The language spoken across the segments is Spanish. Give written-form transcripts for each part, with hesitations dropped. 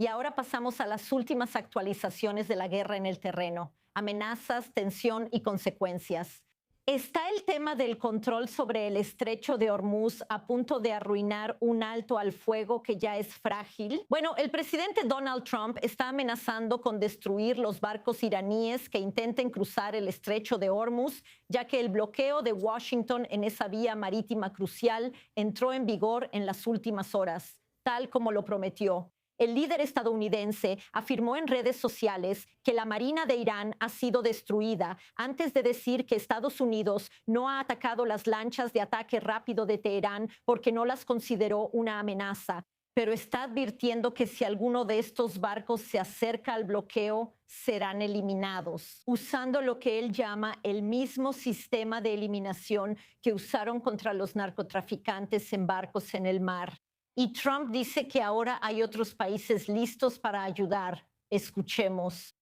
Y ahora pasamos a las últimas actualizaciones de la guerra en el terreno, amenazas, tensión y consecuencias. ¿Está el tema del control sobre el estrecho de Hormuz a punto de arruinar un alto al fuego que ya es frágil? Bueno, el presidente Donald Trump está amenazando con destruir los barcos iraníes que intenten cruzar el estrecho de Hormuz, ya que el bloqueo de Washington en esa vía marítima crucial entró en vigor en las últimas horas, tal como lo prometió. El líder estadounidense afirmó en redes sociales que la Marina de Irán ha sido destruida antes de decir que Estados Unidos no ha atacado las lanchas de ataque rápido de Teherán porque no las consideró una amenaza, pero está advirtiendo que si alguno de estos barcos se acerca al bloqueo, serán eliminados, usando lo que él llama el mismo sistema de eliminación que usaron contra los narcotraficantes en barcos en el mar. Y Trump dice que ahora hay otros países listos para ayudar. Escuchemos.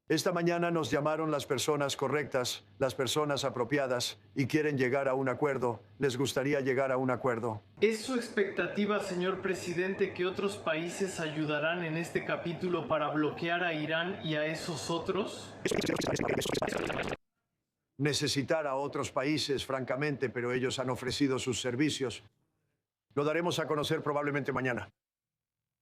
Esta mañana nos llamaron las personas correctas, las personas apropiadas, y quieren llegar a un acuerdo. Les gustaría llegar a un acuerdo. ¿Es su expectativa, señor presidente, que otros países ayudarán en este capítulo para bloquear a Irán y a esos otros? Necesitar a otros países, francamente, pero ellos han ofrecido sus servicios. Lo daremos a conocer probablemente mañana.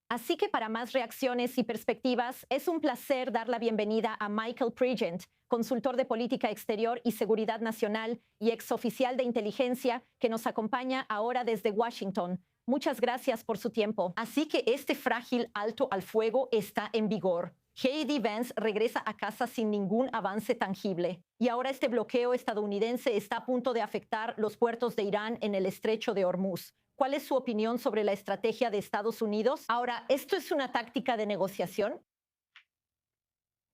Así que para más reacciones y perspectivas, es un placer dar la bienvenida a Michael Pregent, consultor de política exterior y seguridad nacional y exoficial de inteligencia, que nos acompaña ahora desde Washington. Muchas gracias por su tiempo. Así que este frágil alto al fuego está en vigor. J.D. Vance regresa a casa sin ningún avance tangible. Y ahora este bloqueo estadounidense está a punto de afectar los puertos de Irán en el estrecho de Hormuz. ¿Cuál es su opinión sobre la estrategia de Estados Unidos? Ahora, ¿esto es una táctica de negociación?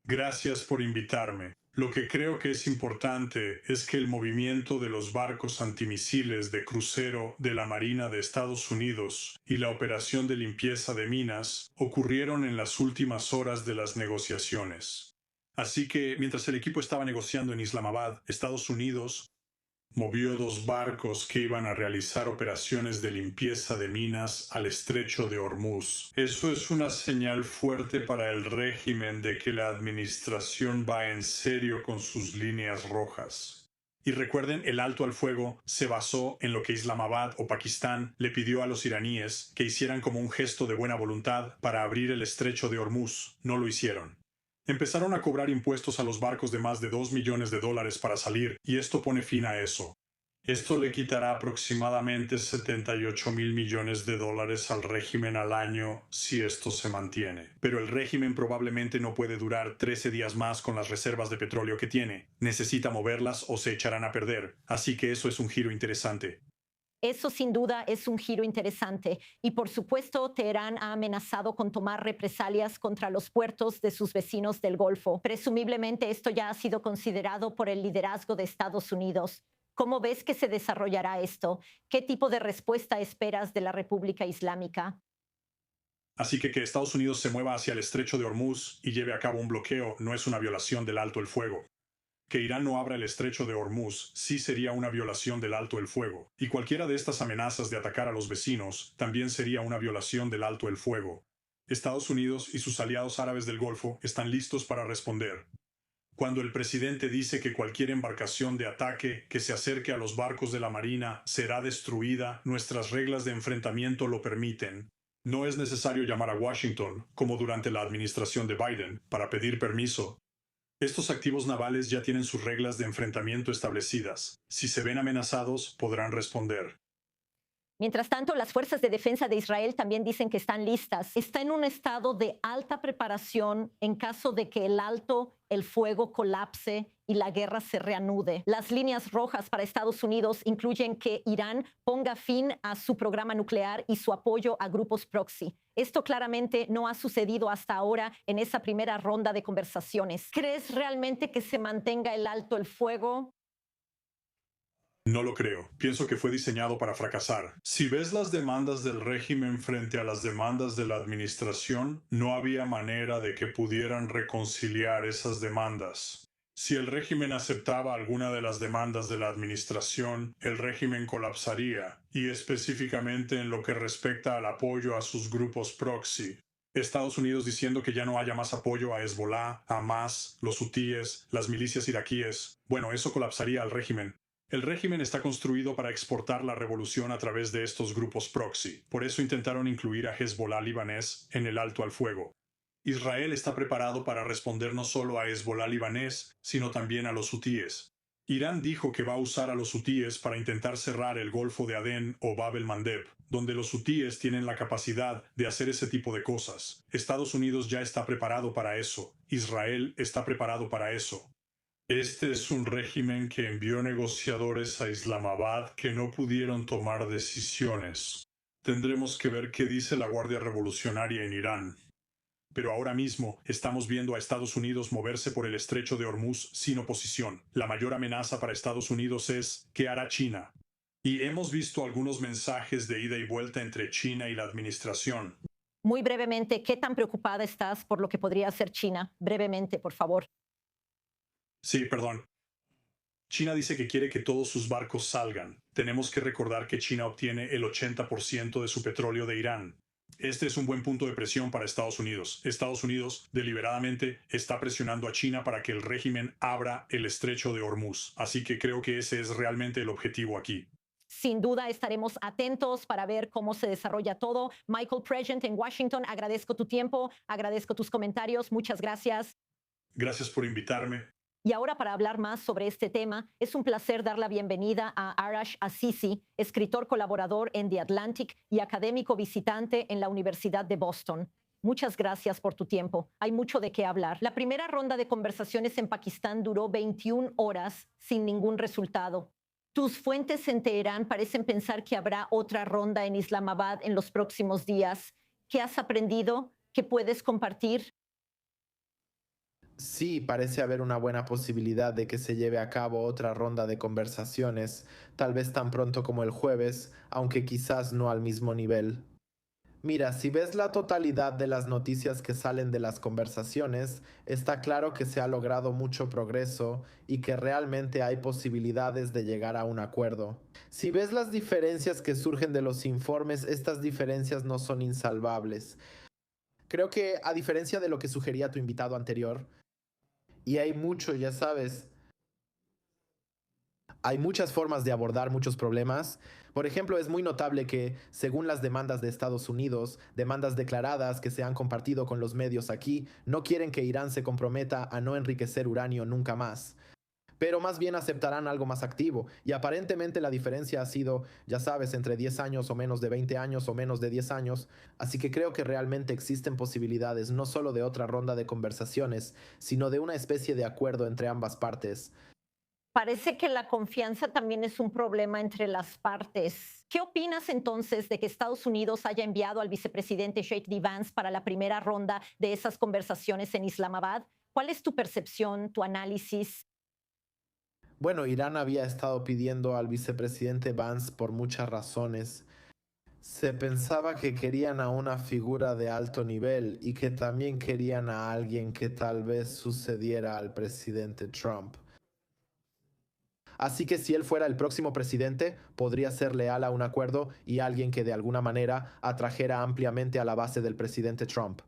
Gracias por invitarme. Lo que creo que es importante es que el movimiento de los barcos antimisiles de crucero de la Marina de Estados Unidos y la operación de limpieza de minas ocurrieron en las últimas horas de las negociaciones. Así que, mientras el equipo estaba negociando en Islamabad, Estados Unidos movió dos barcos que iban a realizar operaciones de limpieza de minas al estrecho de Hormuz. Eso es una señal fuerte para el régimen de que la administración va en serio con sus líneas rojas. Y recuerden, el alto al fuego se basó en lo que Islamabad o Pakistán le pidió a los iraníes que hicieran como un gesto de buena voluntad para abrir el estrecho de Hormuz. No lo hicieron. Empezaron a cobrar impuestos a los barcos de más de $2 millones para salir, y esto pone fin a eso. Esto le quitará aproximadamente $78 mil millones al régimen al año si esto se mantiene. Pero el régimen probablemente no puede durar 13 días más con las reservas de petróleo que tiene. Necesita moverlas o se echarán a perder. Así que eso es un giro interesante. Eso sin duda es un giro interesante y por supuesto Teherán ha amenazado con tomar represalias contra los puertos de sus vecinos del Golfo. Presumiblemente esto ya ha sido considerado por el liderazgo de Estados Unidos. ¿Cómo ves que se desarrollará esto? ¿Qué tipo de respuesta esperas de la República Islámica? Así que Estados Unidos se mueva hacia el estrecho de Hormuz y lleve a cabo un bloqueo no es una violación del alto el fuego. Que Irán no abra el estrecho de Hormuz sí sería una violación del alto el fuego, y cualquiera de estas amenazas de atacar a los vecinos también sería una violación del alto el fuego. Estados Unidos y sus aliados árabes del Golfo están listos para responder. Cuando el presidente dice que cualquier embarcación de ataque que se acerque a los barcos de la Marina será destruida, nuestras reglas de enfrentamiento lo permiten. No es necesario llamar a Washington, como durante la administración de Biden, para pedir permiso. Estos activos navales ya tienen sus reglas de enfrentamiento establecidas. Si se ven amenazados, podrán responder. Mientras tanto, las fuerzas de defensa de Israel también dicen que están listas. Está en un estado de alta preparación en caso de que el alto el fuego colapse y la guerra se reanude. Las líneas rojas para Estados Unidos incluyen que Irán ponga fin a su programa nuclear y su apoyo a grupos proxy. Esto claramente no ha sucedido hasta ahora en esa primera ronda de conversaciones. ¿Crees realmente que se mantenga el alto el fuego? No lo creo. Pienso que fue diseñado para fracasar. Si ves las demandas del régimen frente a las demandas de la administración, no había manera de que pudieran reconciliar esas demandas. Si el régimen aceptaba alguna de las demandas de la administración, el régimen colapsaría, y específicamente en lo que respecta al apoyo a sus grupos proxy. Estados Unidos diciendo que ya no haya más apoyo a Hezbollah, Hamas, los hutíes, las milicias iraquíes. Bueno, eso colapsaría al régimen. El régimen está construido para exportar la revolución a través de estos grupos proxy. Por eso intentaron incluir a Hezbollah libanés en el alto al fuego. Israel está preparado para responder no solo a Hezbollah libanés, sino también a los hutíes. Irán dijo que va a usar a los hutíes para intentar cerrar el Golfo de Adén o Bab el-Mandeb, donde los hutíes tienen la capacidad de hacer ese tipo de cosas. Estados Unidos ya está preparado para eso. Israel está preparado para eso. Este es un régimen que envió negociadores a Islamabad que no pudieron tomar decisiones. Tendremos que ver qué dice la Guardia Revolucionaria en Irán. Pero ahora mismo estamos viendo a Estados Unidos moverse por el estrecho de Hormuz sin oposición. La mayor amenaza para Estados Unidos es ¿qué hará China? Y hemos visto algunos mensajes de ida y vuelta entre China y la administración. Muy brevemente, ¿qué tan preocupada estás por lo que podría hacer China? Brevemente, por favor. Sí, perdón. China dice que quiere que todos sus barcos salgan. Tenemos que recordar que China obtiene el 80% de su petróleo de Irán. Este es un buen punto de presión para Estados Unidos. Estados Unidos deliberadamente está presionando a China para que el régimen abra el estrecho de Hormuz. Así que creo que ese es realmente el objetivo aquí. Sin duda estaremos atentos para ver cómo se desarrolla todo. Michael Present en Washington, agradezco tu tiempo, agradezco tus comentarios. Muchas gracias. Gracias por invitarme. Y ahora, para hablar más sobre este tema, es un placer dar la bienvenida a Arash Azizi, escritor colaborador en The Atlantic y académico visitante en la Universidad de Boston. Muchas gracias por tu tiempo. Hay mucho de qué hablar. La primera ronda de conversaciones en Pakistán duró 21 horas sin ningún resultado. Tus fuentes en Teherán parecen pensar que habrá otra ronda en Islamabad en los próximos días. ¿Qué has aprendido? ¿Qué puedes compartir? Sí, parece haber una buena posibilidad de que se lleve a cabo otra ronda de conversaciones, tal vez tan pronto como el jueves, aunque quizás no al mismo nivel. Mira, si ves la totalidad de las noticias que salen de las conversaciones, está claro que se ha logrado mucho progreso y que realmente hay posibilidades de llegar a un acuerdo. Si ves las diferencias que surgen de los informes, estas diferencias no son insalvables. Creo que, a diferencia de lo que sugería tu invitado anterior, y hay mucho, ya sabes, hay muchas formas de abordar muchos problemas. Por ejemplo, es muy notable que, según las demandas de Estados Unidos, demandas declaradas que se han compartido con los medios aquí, no quieren que Irán se comprometa a no enriquecer uranio nunca más. Pero más bien aceptarán algo más activo. Y aparentemente la diferencia ha sido, ya sabes, entre 10 años o menos de 20 años o menos de 10 años. Así que creo que realmente existen posibilidades no solo de otra ronda de conversaciones, sino de una especie de acuerdo entre ambas partes. Parece que la confianza también es un problema entre las partes. ¿Qué opinas entonces de que Estados Unidos haya enviado al vicepresidente J.D. Vance para la primera ronda de esas conversaciones en Islamabad? ¿Cuál es tu percepción, tu análisis? Bueno, Irán había estado pidiendo al vicepresidente Vance por muchas razones. Se pensaba que querían a una figura de alto nivel y que también querían a alguien que tal vez sucediera al presidente Trump. Así que si él fuera el próximo presidente, podría ser leal a un acuerdo y alguien que de alguna manera atrajera ampliamente a la base del presidente Trump.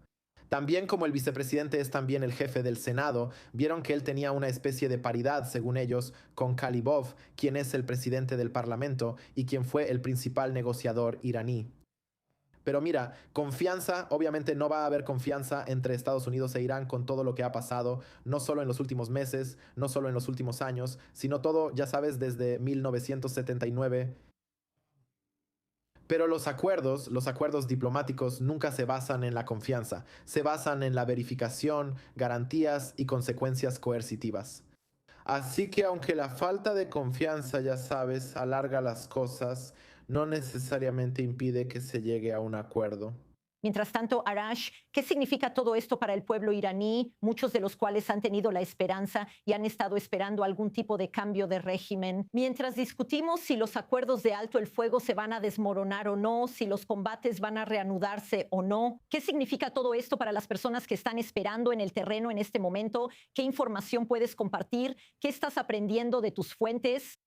También, como el vicepresidente es también el jefe del Senado, vieron que él tenía una especie de paridad, según ellos, con Kalibov, quien es el presidente del Parlamento y quien fue el principal negociador iraní. Pero mira, confianza, obviamente no va a haber confianza entre Estados Unidos e Irán con todo lo que ha pasado, no solo en los últimos meses, no solo en los últimos años, sino todo, ya sabes, desde 1979. Pero los acuerdos diplomáticos nunca se basan en la confianza, se basan en la verificación, garantías y consecuencias coercitivas. Así que aunque la falta de confianza, ya sabes, alarga las cosas, no necesariamente impide que se llegue a un acuerdo. Mientras tanto, Arash, ¿qué significa todo esto para el pueblo iraní, muchos de los cuales han tenido la esperanza y han estado esperando algún tipo de cambio de régimen? Mientras discutimos si los acuerdos de alto el fuego se van a desmoronar o no, si los combates van a reanudarse o no, ¿qué significa todo esto para las personas que están esperando en el terreno en este momento? ¿Qué información puedes compartir? ¿Qué estás aprendiendo de tus fuentes?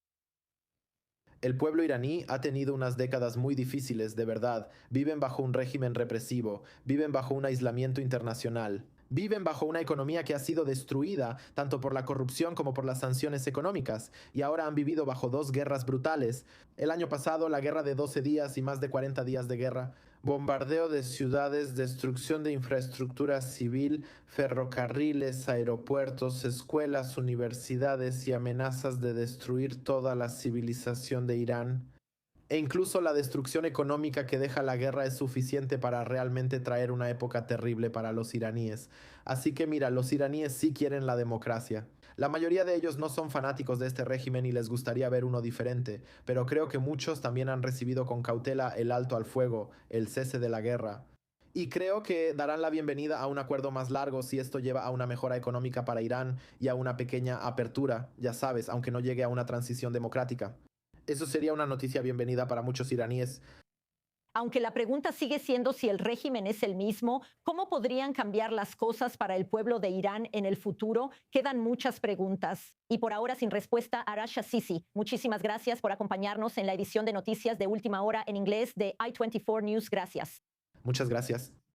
El pueblo iraní ha tenido unas décadas muy difíciles, de verdad. Viven bajo un régimen represivo, viven bajo un aislamiento internacional. Viven bajo una economía que ha sido destruida tanto por la corrupción como por las sanciones económicas, y ahora han vivido bajo dos guerras brutales. El año pasado, la guerra de 12 días y más de 40 días de guerra, bombardeo de ciudades, destrucción de infraestructura civil, ferrocarriles, aeropuertos, escuelas, universidades y amenazas de destruir toda la civilización de Irán. E incluso la destrucción económica que deja la guerra es suficiente para realmente traer una época terrible para los iraníes. Así que mira, los iraníes sí quieren la democracia. La mayoría de ellos no son fanáticos de este régimen y les gustaría ver uno diferente, pero creo que muchos también han recibido con cautela el alto al fuego, el cese de la guerra. Y creo que darán la bienvenida a un acuerdo más largo si esto lleva a una mejora económica para Irán y a una pequeña apertura, ya sabes, aunque no llegue a una transición democrática. Eso sería una noticia bienvenida para muchos iraníes. Aunque la pregunta sigue siendo si el régimen es el mismo, ¿cómo podrían cambiar las cosas para el pueblo de Irán en el futuro? Quedan muchas preguntas. Y por ahora sin respuesta, Arash Sisi. Muchísimas gracias por acompañarnos en la edición de noticias de última hora en inglés de i24 News. Gracias. Muchas gracias.